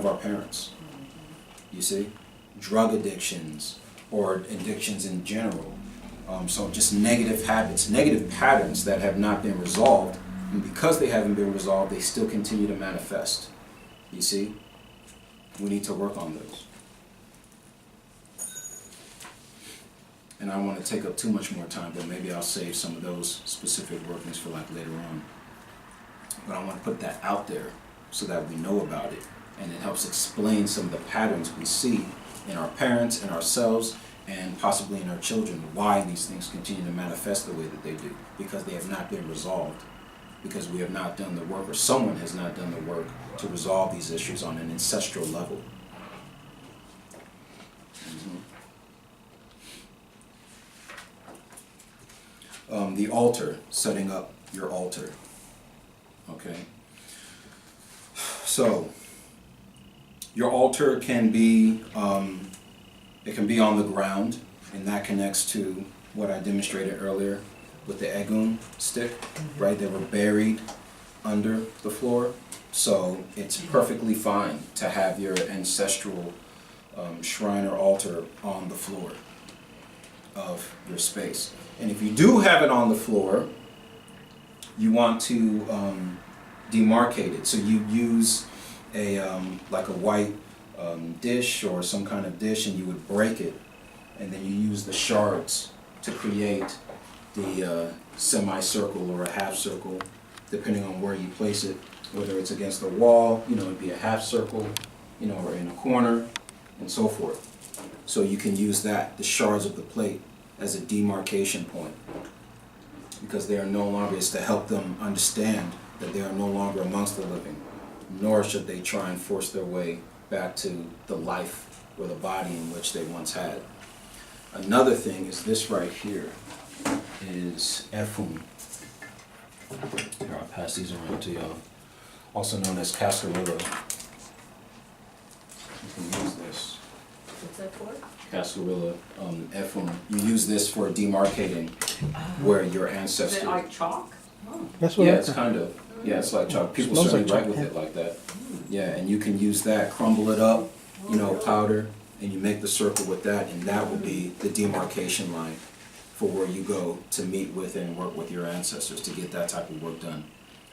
our parents. You see? Drug addictions or addictions in general. So just negative habits, negative patterns that have not been resolved, and because they haven't been resolved, they still continue to manifest. You see? We need to work on those. And I don't want to take up too much more time, but maybe I'll save some of those specific workings for like later on. But I want to put that out there so that we know about it, and it helps explain some of the patterns we see in our parents and ourselves, and possibly in our children, why these things continue to manifest the way that they do, because they have not been resolved, because we have not done the work, or someone has not done the work to resolve these issues on an ancestral level. The altar, setting up your altar. Okay. So, your altar can be, it can be on the ground, and that connects to what I demonstrated earlier with the egun stick, right? They were buried under the floor, so it's perfectly fine to have your ancestral shrine or altar on the floor of your space. And if you do have it on the floor, you want to demarcate it. So you use a like a white dish or some kind of dish, and you would break it, and then you use the shards to create the semicircle or a half circle, depending on where you place it. Whether it's against the wall, it'd be a half circle, or in a corner, and so forth. So you can use that, the shards of the plate, as a demarcation point, because they are no longer, it's to help them understand that they are no longer amongst the living, nor should they try and force their way back to the life or the body in which they once had. Another thing is this right here, is efun. Here, I'll pass these around to y'all. Also known as cascarilla. You can use this. What's that for? Cascarilla, efun. You use this for demarcating where your ancestors. Is it like chalk? Oh. That's what Yeah, it's kind of. Yeah, it's like chalk. People Smells certainly like write chalk, with it like that. Yeah, and you can use that, crumble it up, powder, and you make the circle with that, and that will be the demarcation line for where you go to meet with and work with your ancestors to get that type of work done.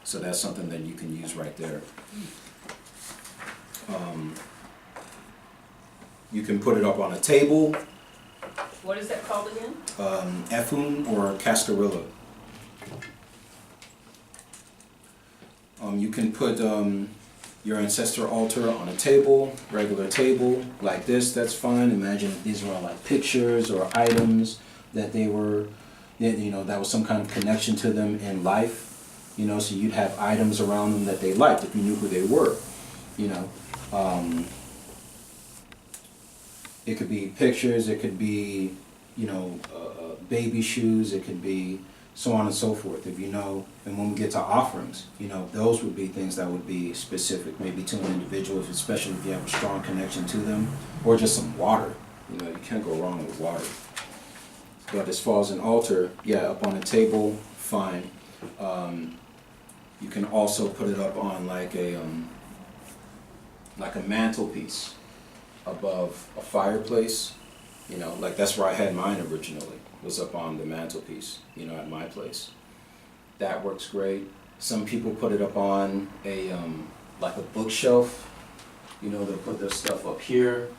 So that's something that you can use right there. You can put it up on a table. What is that called again? Efun or cascarilla. You can put your ancestor altar on a table, regular table, like this, that's fine. Imagine if these were all like pictures or items that they were, that was some kind of connection to them in life. So you'd have items around them that they liked if you knew who they were, It could be pictures, it could be, baby shoes, it could be so on and so forth, and when we get to offerings, those would be things that would be specific, maybe to an individual, especially if you have a strong connection to them, or just some water, you can't go wrong with water. But as far as an altar, yeah, up on a table, fine. You can also put it up on like a mantelpiece above a fireplace, like that's where I had mine originally, was up on the mantelpiece, at my place. That works great. Some people put it up on a like a bookshelf. They'll put their stuff up here,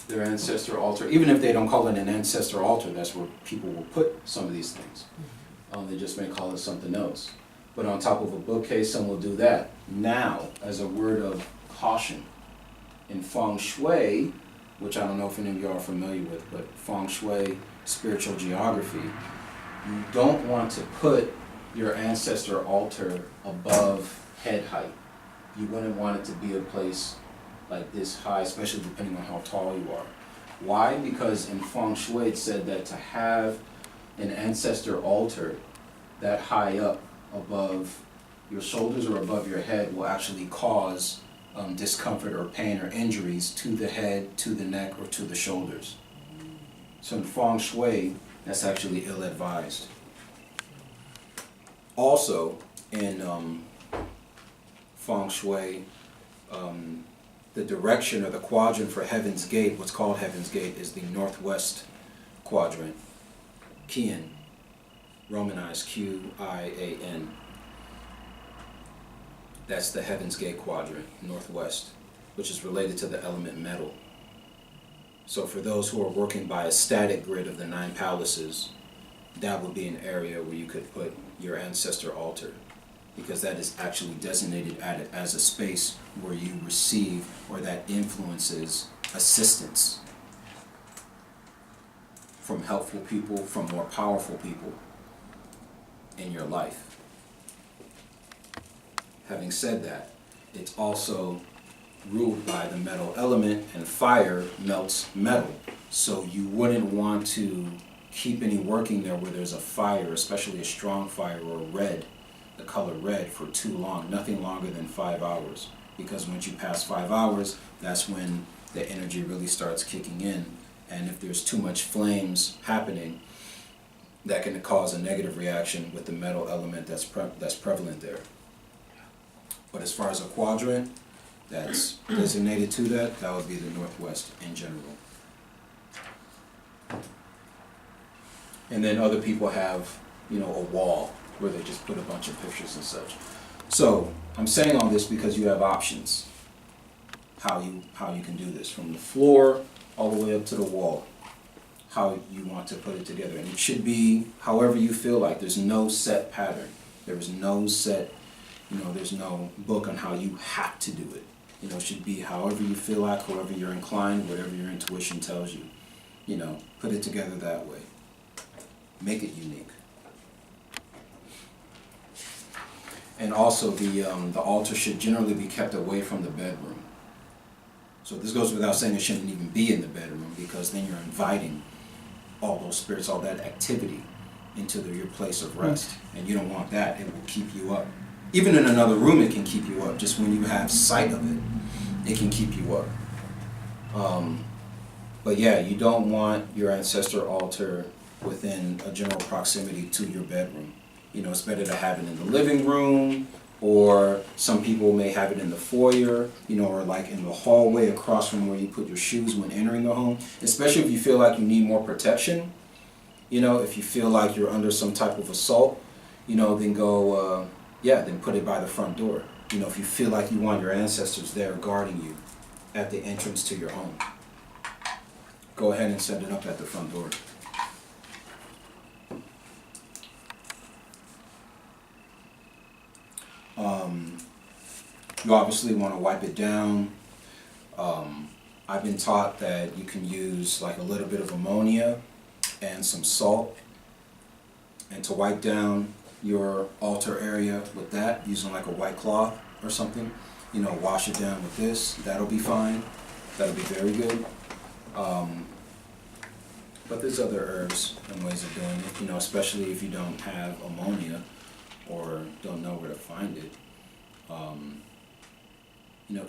their ancestor altar. Even if they don't call it an ancestor altar, that's where people will put some of these things. They just may call it something else. But on top of a bookcase, some will do that. Now, as a word of caution, in feng shui, which I don't know if any of you are familiar with, but feng shui, spiritual geography, you don't want to put your ancestor altar above head height. You wouldn't want it to be a place like this high, especially depending on how tall you are. Why? Because in feng shui it said that to have an ancestor altar that high up above your shoulders or above your head will actually cause discomfort or pain or injuries to the head, to the neck, or to the shoulders. So in feng shui, that's actually ill-advised. Also, in feng shui, the direction or the quadrant for Heaven's Gate, what's called Heaven's Gate, is the northwest quadrant. Qian, Romanized Qian. That's the Heaven's Gate quadrant, northwest, which is related to the element metal. So for those who are working by a static grid of the 9 palaces, that would be an area where you could put your ancestor altar, because that is actually designated as a space where you receive or that influences assistance from helpful people, from more powerful people in your life. Having said that, it's also ruled by the metal element, and fire melts metal. So you wouldn't want to keep any working there where there's a fire, especially a strong fire or red, the color red, for too long, nothing longer than 5 hours. Because once you pass 5 hours, that's when the energy really starts kicking in. And if there's too much flames happening, that can cause a negative reaction with the metal element that's prevalent there. But as far as a quadrant that's designated to that, that would be the northwest in general. And then other people have, a wall where they just put a bunch of pictures and such. So I'm saying all this because you have options how you can do this, from the floor all the way up to the wall, how you want to put it together. And it should be however you feel like. There's no set pattern. There is no set, there's no book on how you have to do it. It should be however you feel like, however you're inclined, whatever your intuition tells you. Put it together that way. Make it unique. And also the altar should generally be kept away from the bedroom. So this goes without saying, it shouldn't even be in the bedroom, because then you're inviting all those spirits, all that activity into your place of rest. And you don't want that. It will keep you up. Even in another room, it can keep you up. Just when you have sight of it, it can keep you up. But yeah, you don't want your ancestor altar within a general proximity to your bedroom. It's better to have it in the living room, or some people may have it in the foyer, or like in the hallway across from where you put your shoes when entering the home. Especially if you feel like you need more protection, if you feel like you're under some type of assault, then go, then put it by the front door. If you feel like you want your ancestors there guarding you at the entrance to your home, go ahead and set it up at the front door. You obviously want to wipe it down. I've been taught that you can use like a little bit of ammonia and some salt, and to wipe down your altar area with that, using like a white cloth or something, wash it down with this. That'll be fine. That'll be very good. But there's other herbs and ways of doing it, especially if you don't have ammonia or don't know where to find it.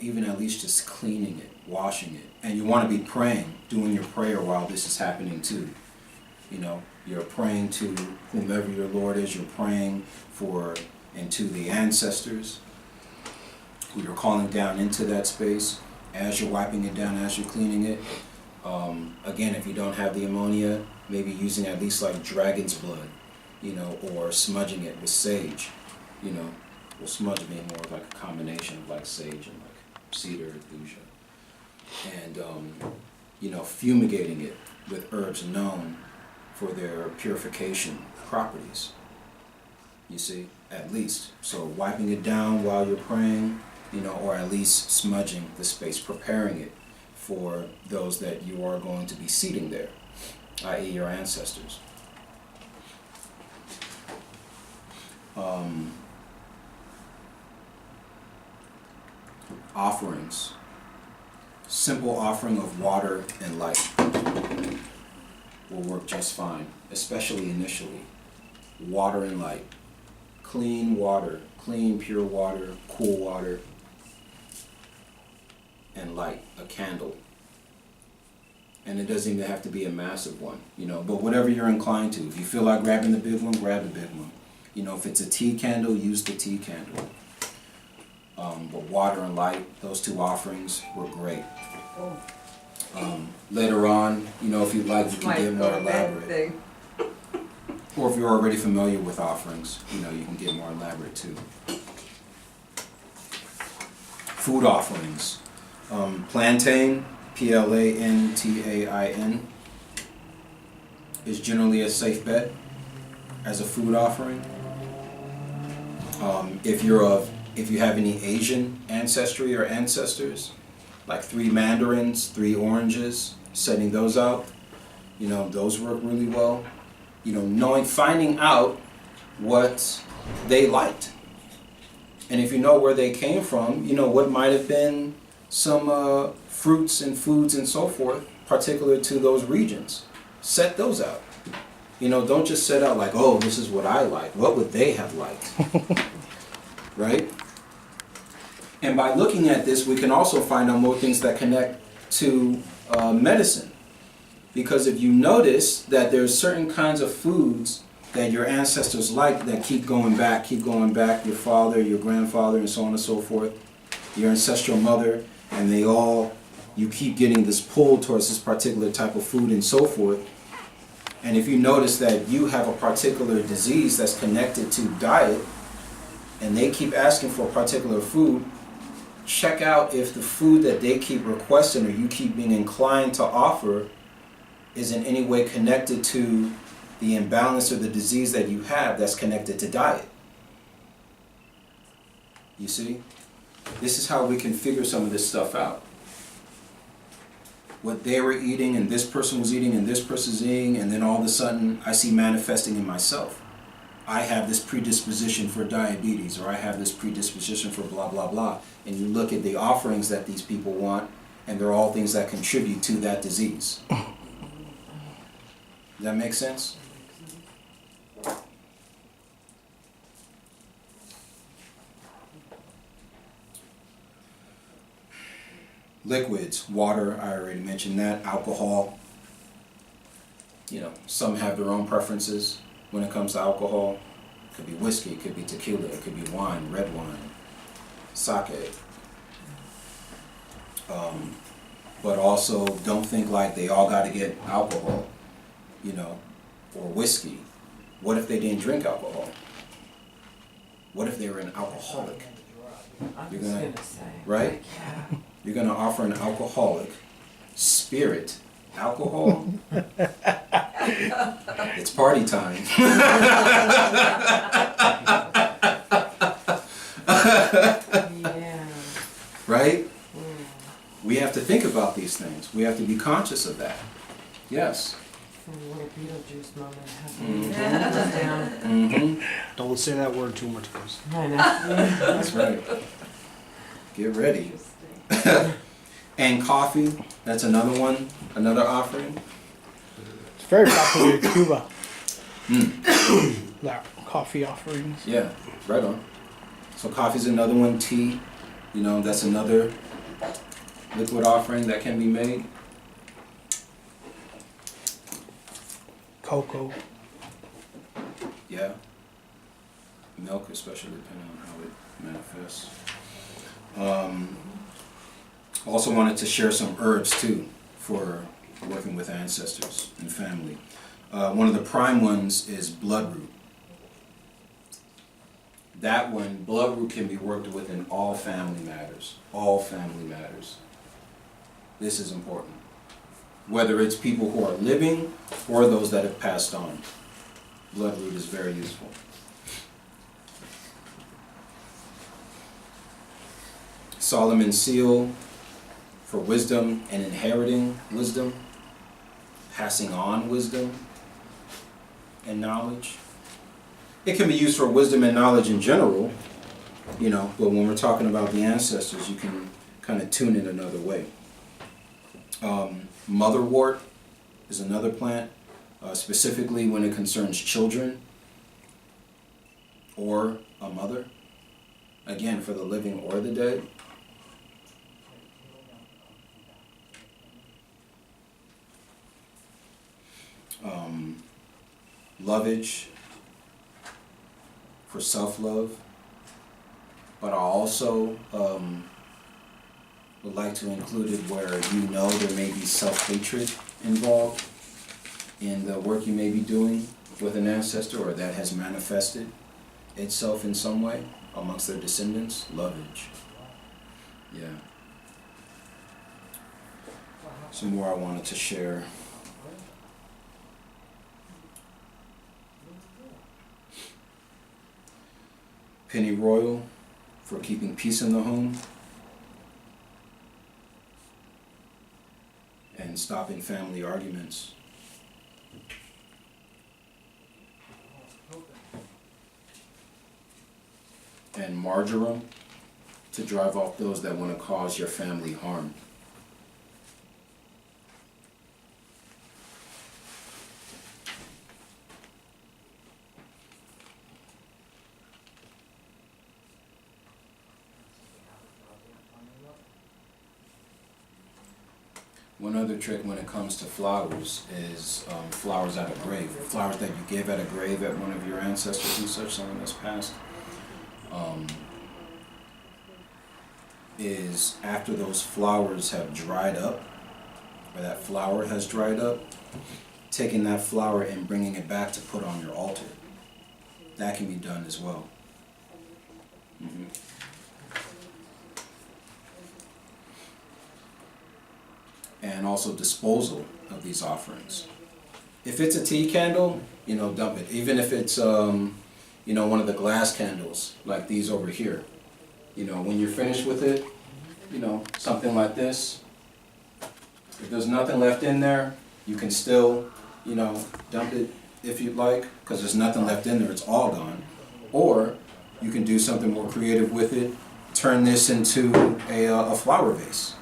Even at least just cleaning it, washing it. And you want to be praying, doing your prayer while this is happening too. You're praying to whomever your Lord is. You're praying for and to the ancestors who you're calling down into that space as you're wiping it down, as you're cleaning it. Again, if you don't have the ammonia, maybe using at least like dragon's blood, or smudging it with sage. Well, smudge being more of like a combination of like sage and like cedar, fuchsia. And, fumigating it with herbs known for their purification properties. You see, at least. So wiping it down while you're praying, or at least smudging the space, preparing it for those that you are going to be seating there, i.e. your ancestors. Offerings. Simple offering of water and light will work just fine, especially initially. Water and light. Clean water, clean, pure water, cool water, and light, a candle. And it doesn't even have to be a massive one, but whatever you're inclined to. If you feel like grabbing the big one, grab the big one. If it's a tea candle, use the tea candle. But water and light, those two offerings were great. Oh. Later on, you know, if you'd like, you can get more elaborate. Or if you're already familiar with offerings, you know, you can get more elaborate too. Food offerings. Plantain, Plantain, is generally a safe bet as a food offering. If you have any Asian ancestry or ancestors, like 3 mandarins, 3 oranges, setting those out, you know, those work really well. You know, finding out what they liked. And if you know where they came from, you know, what might have been some fruits and foods and so forth, particular to those regions. Set those out. You know, don't just set out like, oh, this is what I like. What would they have liked? Right? And by looking at this, we can also find out more things that connect to medicine. Because if you notice that there's certain kinds of foods that your ancestors liked that keep going back, your father, your grandfather, and so on and so forth, your ancestral mother, and you keep getting this pull towards this particular type of food and so forth. And if you notice that you have a particular disease that's connected to diet, and they keep asking for a particular food, check out if the food that they keep requesting or you keep being inclined to offer is in any way connected to the imbalance or the disease that you have that's connected to diet. You see? This is how we can figure some of this stuff out. What they were eating and this person was eating and this person's eating, and then all of a sudden I see manifesting in myself. I have this predisposition for diabetes, or I have this predisposition for blah, blah, blah. And you look at the offerings that these people want, and they're all things that contribute to that disease. Does that make sense? Liquids, water, I already mentioned that. Alcohol. You know, some have their own preferences when it comes to alcohol. It could be whiskey, it could be tequila, it could be wine, red wine, sake. But also don't think like they all got to get alcohol, you know, or whiskey. What if they didn't drink alcohol? What if they were an alcoholic? You're gonna say, right? Yeah. You're gonna offer an alcoholic spirit alcohol. It's party time. Yeah. Right? We have to think about these things. We have to be conscious of that. Yes. A little Beetlejuice moment happening. Mm-hmm. Don't say that word too much, guys. I know. That's right. Get ready. And coffee, that's another one, another offering. It's very popular in Cuba. Mm. That coffee offerings. Yeah, right on. So coffee's another one. Tea, you know, that's another liquid offering that can be made. Cocoa. Yeah. Milk, especially depending on how it manifests. Also wanted to share some herbs too for working with ancestors and family. One of the prime ones is bloodroot. That one, bloodroot, can be worked with in all family matters. All family matters. This is important. Whether it's people who are living or those that have passed on. Bloodroot is very useful. Solomon's seal for wisdom and inheriting wisdom, passing on wisdom and knowledge. It can be used for wisdom and knowledge in general, you know, but when we're talking about the ancestors, you can kind of tune it another way. Motherwort is another plant, specifically when it concerns children or a mother, again, for the living or the dead. Lovage for self-love. but I also would like to include it where you know there may be self-hatred involved in the work you may be doing with an ancestor, or that has manifested itself in some way amongst their descendants. Lovage. Yeah. Some more I wanted to share. Penny Royal for keeping peace in the home and stopping family arguments. And marjoram to drive off those that want to cause your family harm. One other trick when it comes to flowers is flowers at a grave. Flowers that you give at a grave at one of your ancestors and such, someone that's passed. Is after those flowers have dried up, or that flower has dried up, taking that flower and bringing it back to put on your altar. That can be done as well. And also disposal of these offerings. If it's a tea candle, dump it. Even if it's, one of the glass candles, like these over here. When you're finished with it, something like this. If there's nothing left in there, you can still, dump it if you'd like, because there's nothing left in there, it's all gone. Or you can do something more creative with it, turn this into a flower vase,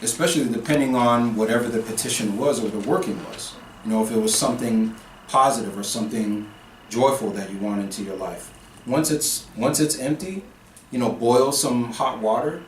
especially depending on whatever the petition was or the working was. If it was something positive or something joyful that you want into your life. Once it's empty, boil some hot water